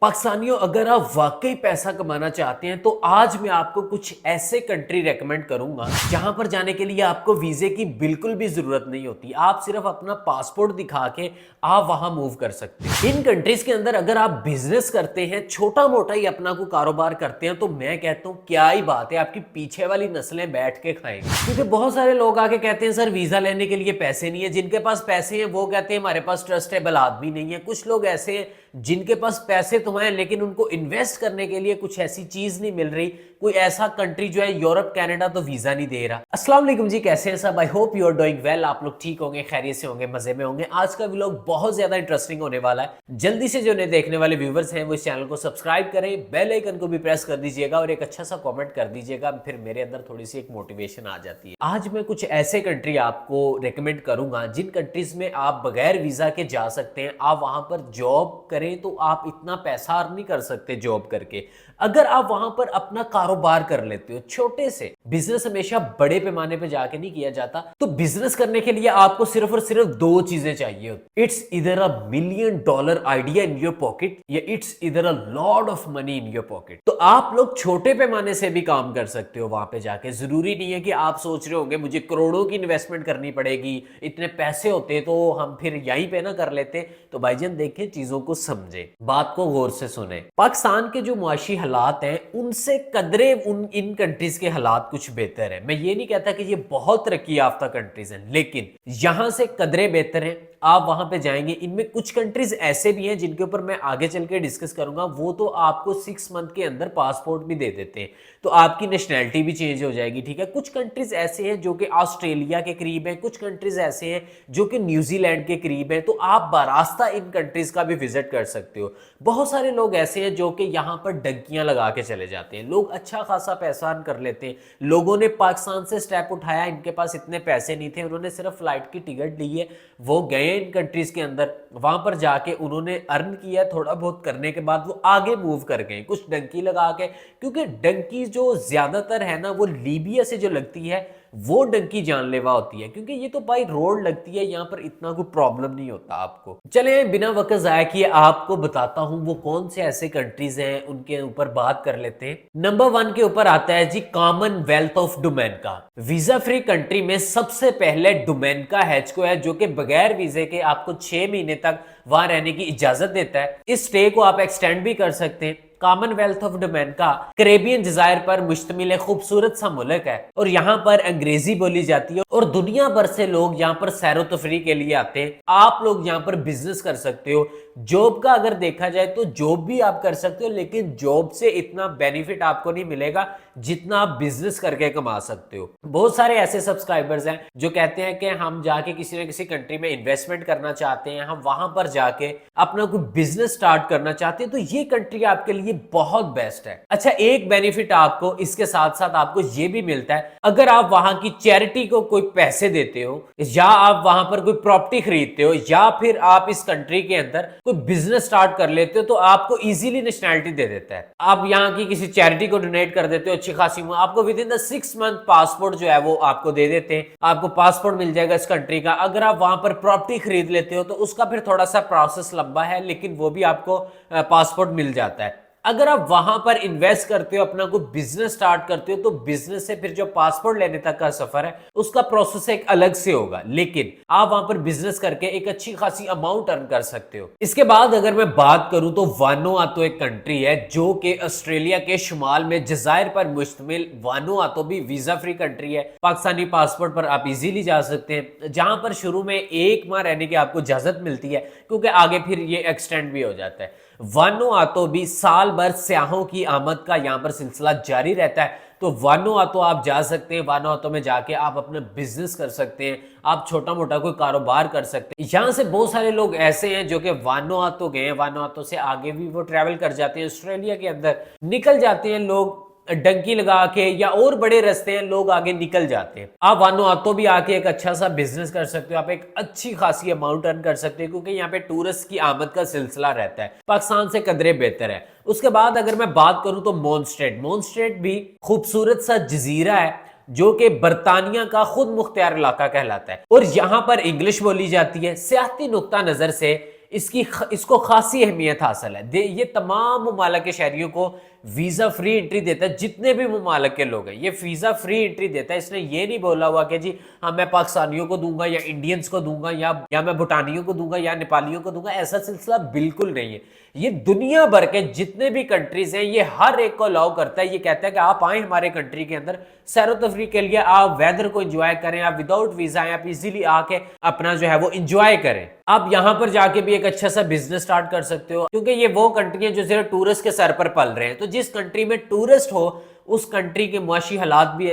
पाकिस्तानियों, अगर आप वाकई पैसा कमाना चाहते हैं तो आज मैं आपको कुछ ऐसे कंट्री रेकमेंड करूंगा जहां पर जाने के लिए आपको वीजे की बिल्कुल भी जरूरत नहीं होती। आप सिर्फ अपना पासपोर्ट दिखा के आप वहां मूव कर सकते हैं। इन कंट्रीज के अंदर अगर आप बिजनेस करते हैं, छोटा मोटा ही अपना को कारोबार करते हैं, तो मैं कहता हूं क्या ही बात है, आपकी पीछे वाली नस्लें बैठ के खाएंगे। क्योंकि बहुत सारे लोग आके कहते हैं सर वीजा लेने के लिए पैसे नहीं है। जिनके पास पैसे हैं वो कहते हैं हमारे पास ट्रस्टेबल आदमी नहीं है। कुछ लोग ऐसे हैं जिनके पास पैसे तो हैं लेकिन उनको इन्वेस्ट करने के लिए कुछ ऐसी चीज नहीं मिल रही। कोई ऐसा कंट्री जो है यूरोप कनाडा तो वीजा नहीं दे रहा। अस्सलाम वालेकुम जी, कैसे हैं सब? I hope you are doing well. आप लोग ठीक होंगे, खैरियत से होंगे, मजे में होंगे। आज का व्लॉग बहुत ज्यादा इंटरेस्टिंग होने वाला है। जल्दी से जो नए देखने वाले व्यूवर्स हैं वो इस चैनल को सब्सक्राइब करें, बेल आइकन को भी प्रेस कर दीजिएगा और एक अच्छा सा कॉमेंट कर दीजिएगा। फिर मेरे अंदर थोड़ी सी एक मोटिवेशन आ जाती है। आज मैं कुछ ऐसे कंट्री आपको रिकमेंड करूंगा जिन कंट्रीज में आप बगैर वीजा के जा सकते हैं। आप वहां पर जॉब करें तो आप इतना पैसा अर्न नहीं कर सकते जॉब करके। अगर आप वहां पर अपना कारोबार कर लेते हो छोटे से, बिजनेस हमेशा बड़े पैमाने पे जाके नहीं किया जाता। तो बिजनेस करने के लिए आपको सिर्फ और सिर्फ दो चीजें चाहिए होती। इट्स इधर अ $1 million idea in your pocket या इट्स इधर a lot of money in your pocket. तो आप लोग छोटे पैमाने से भी काम कर सकते हो वहां पे जाके। जरूरी नहीं है कि आप सोच रहे होंगे मुझे करोड़ों की इन्वेस्टमेंट करनी पड़ेगी, इतने पैसे होते तो हम फिर यहीं पे ना कर लेते। तो भाईजान देखें, चीजों को समझे, बात को गौर से सुने। पाकिस्तान के जो मुआशी हालात हैं उनसे कदरे इन कंट्रीज के हालात कुछ बेहतर है। मैं ये नहीं कहता कि ये बहुत तरक्की याफ्ता कंट्रीज हैं, लेकिन यहां से कदरे बेहतर हैं। आप वहां पे जाएंगे, इनमें कुछ कंट्रीज ऐसे भी हैं जिनके ऊपर मैं आगे चल के डिस्कस करूंगा। वो तो आपको 6 मंथ के अंदर पासपोर्ट भी दे देते हैं, तो आपकी नेशनैलिटी भी चेंज हो जाएगी। ठीक है, कुछ कंट्रीज ऐसे हैं जो कि ऑस्ट्रेलिया के करीब हैं, कुछ कंट्रीज ऐसे हैं जो कि न्यूजीलैंड के करीब हैं। तो आप बारास्ता इन कंट्रीज का भी विजिट कर सकते हो। बहुत सारे लोग ऐसे हैं जो कि यहाँ पर डंकियां लगा के चले जाते हैं। लोग अच्छा खासा पैसा अर्न कर लेते हैं। लोगों ने पाकिस्तान से स्टेप उठाया, इनके पास इतने पैसे नहीं थे, उन्होंने सिर्फ फ्लाइट की टिकट ली है, वो गए इन कंट्रीज के अंदर, वहां पर जाके उन्होंने अर्न किया। थोड़ा बहुत करने के बाद वो आगे मूव कर गए कुछ डंकी लगा के। क्योंकि डंकी जो ज्यादातर है ना, वो लीबिया से जो लगती है वो डंकी जानलेवा होती है, क्योंकि ये तो बाई रोड लगती है, यहां पर इतना कोई प्रॉब्लम नहीं होता आपको। चले बिना वक्त जाया किए आपको बताता हूं वो कौन से ऐसे कंट्रीज हैं, उनके ऊपर बात कर लेते हैं। नंबर 1 के ऊपर आता है जी Commonwealth of Dominica. Visa free country में सबसे पहले डोमिनिका हेचको है, जो कि बगैर वीजे के आपको 6 महीने तक वहां रहने की इजाजत देता है। इस स्टे को आप एक्सटेंड भी कर सकते हैं। कॉमनवेल्थ ऑफ डोमिनिका कैरेबियन जजायर पर मुश्तमिल एक खूबसूरत सा मुल्क है और यहाँ पर अंग्रेजी बोली जाती है और दुनिया भर से लोग यहाँ पर सैरो तफरी के लिए आते हैं। आप लोग यहाँ पर बिजनेस कर सकते हो। जॉब का अगर देखा जाए तो जॉब भी आप कर सकते हो, लेकिन जॉब से इतना बेनिफिट आपको नहीं मिलेगा जितना आप बिजनेस करके कमा सकते हो। बहुत सारे ऐसे सब्सक्राइबर्स हैं जो कहते हैं कि हम जाके किसी न किसी कंट्री में इन्वेस्टमेंट करना चाहते हैं, हम वहां पर जाके अपना कोई बिजनेस स्टार्ट करना चाहते हैं, तो ये कंट्री आपके लिए बहुत बेस्ट है। अच्छा, एक बेनिफिट आपको इसके साथ साथ आपको ये भी मिलता है, अगर आप वहां की चैरिटी को कोई पैसे देते हो या आप वहां पर कोई प्रॉपर्टी खरीदते हो या फिर आप इस कंट्री के अंदर कोई बिजनेस स्टार्ट कर लेते हो, तो आपको इजीली नेशनैलिटी दे देता है। आप यहाँ की किसी चैरिटी को डोनेट कर देते हो अच्छी खासी, आपको with in the 6 month passport जो है वो आपको दे देते हैं। आपको पासपोर्ट मिल जाएगा इस कंट्री का। अगर आप वहां पर प्रॉपर्टी खरीद लेते हो तो उसका फिर थोड़ा सा प्रोसेस लंबा है, लेकिन वो भी आपको पासपोर्ट मिल जाता है। अगर आप वहां पर इन्वेस्ट करते हो, अपना कोई बिजनेस स्टार्ट करते हो, तो बिजनेस से फिर जो पासपोर्ट लेने तक का सफर है उसका प्रोसेस एक अलग से होगा, लेकिन आप वहां पर बिजनेस करके एक अच्छी खासी अमाउंट अर्न कर सकते हो। इसके बाद अगर मैं बात करूं तो वानुआतू एक कंट्री है जो कि ऑस्ट्रेलिया के शुमाल में जजायर पर मुश्तमिल। वानुआतू भी वीजा फ्री कंट्री है। पाकिस्तानी पासपोर्ट पर आप इजीली जा सकते हैं, जहां पर शुरू में 1 माह रहने की आपको इजाजत मिलती है, क्योंकि आगे फिर ये एक्सटेंड भी हो जाता है। वानुआतू भी साल भर सयाहों की आमद का यहां पर सिलसिला जारी रहता है। तो वानुआतू आप जा सकते हैं। वानुआतू में जाके आप अपना बिजनेस कर सकते हैं, आप छोटा मोटा कोई कारोबार कर सकते हैं। यहां से बहुत सारे लोग ऐसे हैं जो कि वानुआतू गए, वानुआतू से आगे भी वो ट्रैवल कर जाते हैं, ऑस्ट्रेलिया के अंदर निकल जाते हैं लोग, डंकी लगा के या और बड़े रास्ते हैं, लोग आगे निकल जाते हैं। आप वानुआतू भी आके एक अच्छा सा बिजनेस कर सकते हो, आप एक अच्छी खासी अमाउंट अर्न कर सकते हो, क्योंकि यहाँ पे टूरिस्ट की आमद का सिलसिला रहता है। पाकिस्तान से कदरे बेहतर है। उसके बाद अगर मैं बात करूं तो मोनस्ट्रेट भी खूबसूरत सा जजीरा है जो कि बरतानिया का खुद मुख्तियार इलाका कहलाता है और यहां पर इंग्लिश बोली जाती है। सियाहती नुक्ता नजर से इसको खासी अहमियत हासिल है। ये तमाम ममालिक के शहरियों को वीज़ा फ्री एंट्री देता है, जितने भी ममालिक के लोग हैं ये वीज़ा फ्री एंट्री देता है। इसने ये नहीं बोला हुआ कि जी हाँ मैं पाकिस्तानियों को दूंगा या इंडियंस को दूंगा या मैं भूटानियों को दूंगा या नेपालियों को दूंगा, ऐसा सिलसिला बिल्कुल नहीं है। ये दुनिया भर के जितने भी कंट्रीज हैं ये हर एक को अलाउ करता है। ये कहता है कि आप आए हमारे कंट्री के अंदर सैर तफरी के लिए, आप वेदर को एंजॉय करें, आप विदाउट वीजा आए, आप इजीली आके अपना जो है वो एंजॉय करें। आप यहां पर जाके भी एक अच्छा सा बिजनेस स्टार्ट कर सकते हो, क्योंकि ये वो कंट्री है जो सिर्फ टूरिस्ट के सर पर पल रहे हैं। तो जिस कंट्री में टूरिस्ट हो उस कंट्री के मुआशी हालात भी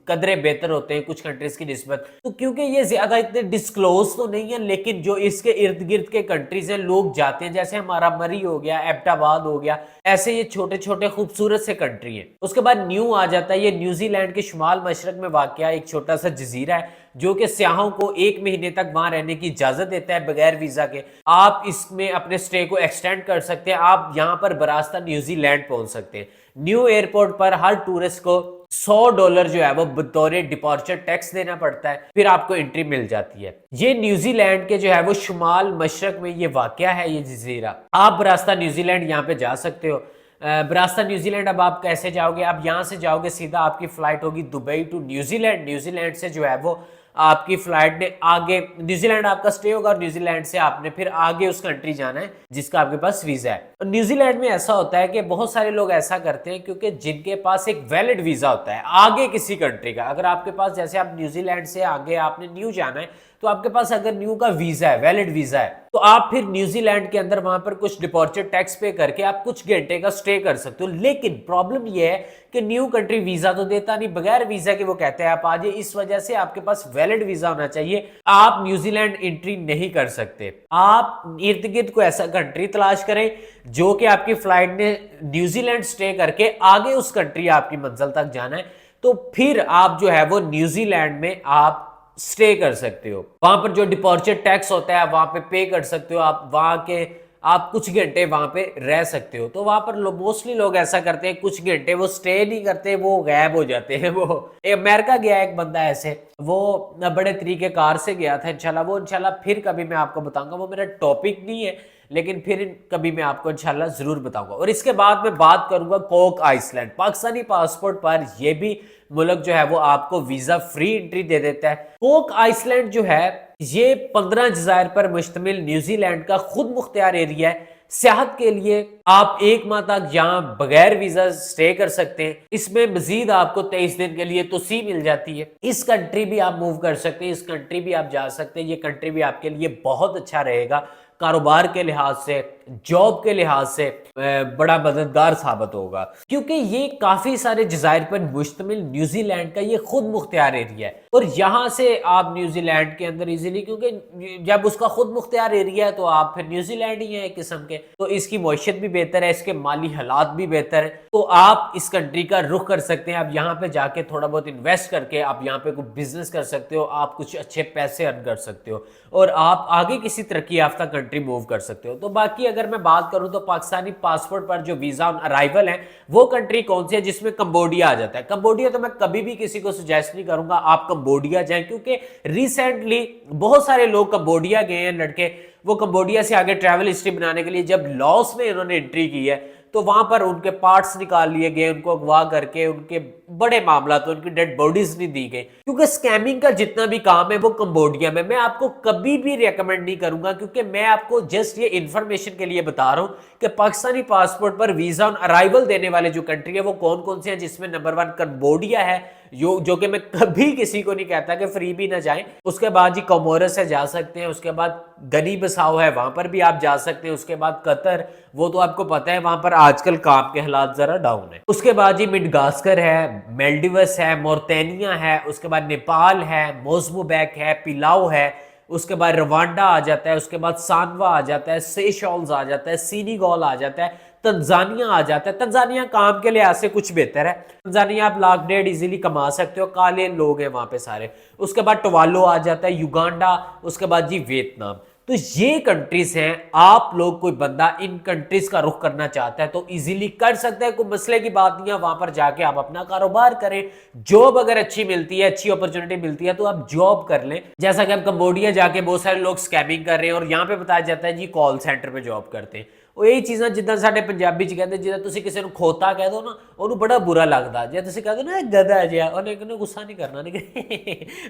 कदरे बेहतर होते हैं कुछ कंट्रीज की निस्बत। तो क्योंकि ये ज्यादा इतने डिस्क्लोज तो नहीं है, लेकिन जो इसके इर्द गिर्द के कंट्रीज हैं लोग जाते हैं, जैसे हमारा मरी हो गया, एबटाबाद हो गया, ऐसे ये छोटे छोटे खूबसूरत से कंट्री है। उसके बाद न्यू आ जाता है, ये न्यूजीलैंड के शुमाल मशरक में वाक़या एक छोटा सा जजीरा है जो कि सियाहों को 1 महीने तक वहां रहने की इजाजत देता है बगैर वीजा के। आप इसमें अपने स्टे को एक्सटेंड कर सकते हैं, आप यहां पर बरास्ता न्यूजीलैंड पहुंच सकते हैं। न्यू एयरपोर्ट पर हर टूरिस्ट को $100 जो है वो बतौर डिपार्चर टैक्स देना पड़ता है, फिर आपको एंट्री मिल जाती है। ये न्यूजीलैंड के जो है वो शुमाल मशरक में ये वाक़या है, ये जजीरा। आप बरास्ता न्यूजीलैंड यहाँ पे जा सकते हो। बरास्ता न्यूजीलैंड अब आप कैसे जाओगे? आप यहाँ से जाओगे, सीधा आपकी फ्लाइट होगी दुबई टू न्यूजीलैंड। न्यूजीलैंड से जो है वो आपकी फ्लाइट ने आगे, न्यूजीलैंड आपका स्टे होगा और न्यूजीलैंड से आपने फिर आगे उस कंट्री जाना है जिसका आपके पास वीजा है। और न्यूजीलैंड में ऐसा होता है कि बहुत सारे लोग ऐसा करते हैं क्योंकि जिनके पास एक वैलिड वीजा होता है आगे किसी कंट्री का। अगर आपके पास, जैसे आप न्यूजीलैंड से आगे आपने न्यू जाना है, तो आपके पास अगर न्यू का वीजा है, वैलिड वीजा है, तो आप फिर न्यूजीलैंड के अंदर वहां पर कुछ डिपॉर्चर टैक्स पे करके आप कुछ घंटे का स्टे कर सकते हो। लेकिन प्रॉब्लम यह है कि न्यू कंट्री वीजा तो देता नहीं, बगैर वीजा के वो कहते हैं आप आ जाइए। इस वजह से आपके पास वैलिड वीजा होना चाहिए, आप न्यूजीलैंड एंट्री नहीं कर सकते। आप इर्द गिर्द को ऐसा कंट्री तलाश करें जो कि आपकी फ्लाइट ने न्यूजीलैंड स्टे करके आगे उस कंट्री आपकी मंजिल तक जाना है, तो फिर आप जो है वो न्यूजीलैंड में आप स्टे कर सकते हो। वहां पर जो डिपॉर्चर टैक्स होता है वहां पे कर सकते हो, आप वहां के आप कुछ घंटे वहां पे रह सकते हो। तो वहां पर मोस्टली लोग ऐसा करते हैं, कुछ घंटे वो स्टे नहीं करते, वो गायब हो जाते हैं। वो अमेरिका गया एक बंदा ऐसे, वो बड़े तरीकेकार से गया था। इंशाल्लाह फिर कभी मैं आपको बताऊंगा, वो मेरा टॉपिक नहीं है लेकिन फिर कभी मैं आपको इंशाल्लाह जरूर बताऊंगा। और इसके बाद मैं बात करूंगा कोक आइसलैंड। पाकिस्तानी पासपोर्ट पर यह भी मुल्क जो है वो आपको वीजा फ्री एंट्री दे देता है। कोक आइसलैंड जो है ये 15 जज़ायर पर मुश्तमिल न्यूजीलैंड का खुद मुख्तियार एरिया है। सियाहत के लिए आप 1 माह तक यहाँ बगैर वीजा स्टे कर सकते हैं। इसमें मजीद आपको 23 दिन के लिए तोसी मिल जाती है। इस कंट्री भी आप मूव कर सकते हैं, इस कंट्री भी आप जा सकते हैं। ये कंट्री भी आपके लिए बहुत अच्छा रहेगा, कारोबार के लिहाज से, जॉब के लिहाज से बड़ा मददगार साबित होगा, क्योंकि ये काफी सारे जज़ायर पर मुश्तमिल न्यूजीलैंड का ये खुद मुख्तियार एरिया है। और यहां से आप न्यूजीलैंड के अंदर इजीली, क्योंकि जब उसका खुद मुख्तियार एरिया है तो आप फिर न्यूजीलैंड ही है एक किस्म के, तो इसकी मईशत भी बेहतर है, इसके माली हालात भी बेहतर है, तो आप इस कंट्री का रुख कर सकते हैं। आप यहाँ पे जाके थोड़ा बहुत इन्वेस्ट करके आप यहाँ पे कोई बिजनेस कर सकते हो, आप कुछ अच्छे पैसे अर्न कर सकते हो और आप आगे किसी तरक्की याफ्ता कंट्री मूव कर सकते हो। तो बाकी अगर मैं बात करूं तो पाकिस्तानी पासपोर्ट पर जो वीजा ऑन अराइवल है वो कंट्री कौन सी है, जिसमें कंबोडिया आ जाता है। कंबोडिया तो मैं कभी भी किसी को सजेस्ट नहीं करूंगा आप कंबोडिया जाएं, क्योंकि रिसेंटली बहुत सारे लोग कंबोडिया गए हैं लड़के, वो कंबोडिया से आगे ट्रैवल हिस्ट्री बनाने के लिए जब लॉस में इन्होंने एंट्री की है तो वहां पर उनके पार्ट्स निकाल लिए गए, उनको अगवा करके उनके बड़े मामला, तो उनकी डेड बॉडीज नहीं दी गई, क्योंकि स्कैमिंग का जितना भी काम है वो कंबोडिया में। मैं आपको कभी भी रेकमेंड नहीं करूंगा, क्योंकि मैं आपको जस्ट ये इंफॉर्मेशन के लिए बता रहा हूं कि पाकिस्तानी पासपोर्ट पर वीजा ऑन अराइवल देने वाले जो कंट्री है वो कौन कौन से हैं, जिसमें नंबर 1 कंबोडिया है, जो कि मैं कभी किसी को नहीं कहता कि फ्री भी ना जाएं। उसके बाद जी कोमोरस है, जा सकते हैं। उसके बाद गनी बसाओ है, वहां पर भी आप जा सकते हैं। उसके बाद कतर, वो तो आपको पता है वहां पर आजकल काम के हालात जरा डाउन है। उसके बाद जी मिडगास्कर है, मेल्डिवस है, मोरतानिया है, उसके बाद नेपाल है, मोज़म्बिक है, पिलाओ है, उसके बाद रवांडा आ जाता है, उसके बाद सांवा आ जाता है, सेशेल्स आ जाता है, सीनेगल आ जाता है, तंजानिया आ जाता है। तंजानिया काम के लिहाज से कुछ बेहतर है, तंजानिया आप लाख डेढ़ इजीली कमा सकते हो, काले लोग हैं वहां पे सारे। उसके बाद टवालो आ जाता है, युगांडा, उसके बाद जी वियतनाम। तो ये कंट्रीज हैं, आप लोग कोई बंदा इन कंट्रीज का रुख करना चाहता है तो इजीली कर सकता है, कोई मसले की बात नहीं है। वहां पर जाके आप अपना कारोबार करें, जॉब अगर अच्छी मिलती है, अच्छी अपॉर्चुनिटी मिलती है तो आप जॉब कर लें। जैसा कि अब कंबोडिया जाके बहुत सारे लोग स्कैमिंग कर रहे हैं और यहाँ पे बताया जाता है जी कॉल सेंटर पे जॉब करते हैं। ਉਹ ਇਹ ਚੀਜ਼ਾਂ ਜਿੱਦਾਂ ਸਾਡੇ ਪੰਜਾਬੀ ਚ ਕਹਿੰਦੇ, ਜਿੱਦਾਂ ਤੁਸੀਂ ਕਿਸੇ ਨੂੰ ਖੋਤਾ ਕਹਿ ਦੋ ਨਾ ਉਹਨੂੰ ਬੜਾ ਬੁਰਾ ਲੱਗਦਾ, ਜੇ ਤੁਸੀਂ ਕਹਿ ਦੋ ਨਾ ਗਧਾ ਜਿਹਾ ਉਹਨੇ ਕਹਿੰਦਾ ਗੁੱਸਾ ਨਹੀਂ ਕਰਨਾ, ਨਹੀਂ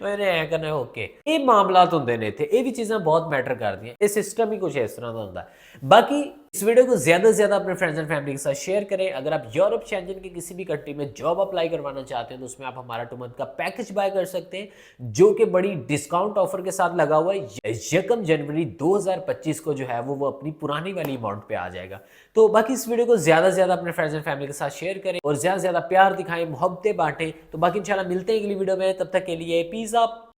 ਉਹਨੇ ਐ ਕਰਨਾ ਓਕੇ। ਇਹ ਮਾਮਲਾਤ ਹੁੰਦੇ ਨੇ ਇੱਥੇ, ਇਹ ਵੀ ਚੀਜ਼ਾਂ ਬਹੁਤ ਮੈਟਰ ਕਰਦੀਆਂ, ਇਹ ਸਿਸਟਮ ਹੀ कुछ इस तरह का होता है। बाकी इस वीडियो को ज्यादा से ज्यादा अपने फ्रेंड्स एंड फैमिली के साथ शेयर करें। अगर आप यूरोप शेंजन की किसी भी कंट्री में जॉब अप्लाई करवाना चाहते हैं तो उसमें आप हमारा 2 मंथ का पैकेज बाय कर सकते हैं जो कि बड़ी डिस्काउंट ऑफर के साथ लगा हुआ है। 1 जनवरी 2025 को जो है वो अपनी पुरानी वाली अमाउंट पे आ जाएगा। तो बाकी इस वीडियो को ज्यादा से ज्यादा अपने फ्रेंड्स एंड फैमिली के साथ शेयर करें और ज्यादा से ज्यादा प्यार दिखाएं, मोहब्बतें बांटें। तो बाकी इंशाल्लाह मिलते हैं अगली वीडियो में, तब तक के लिए पीस अप।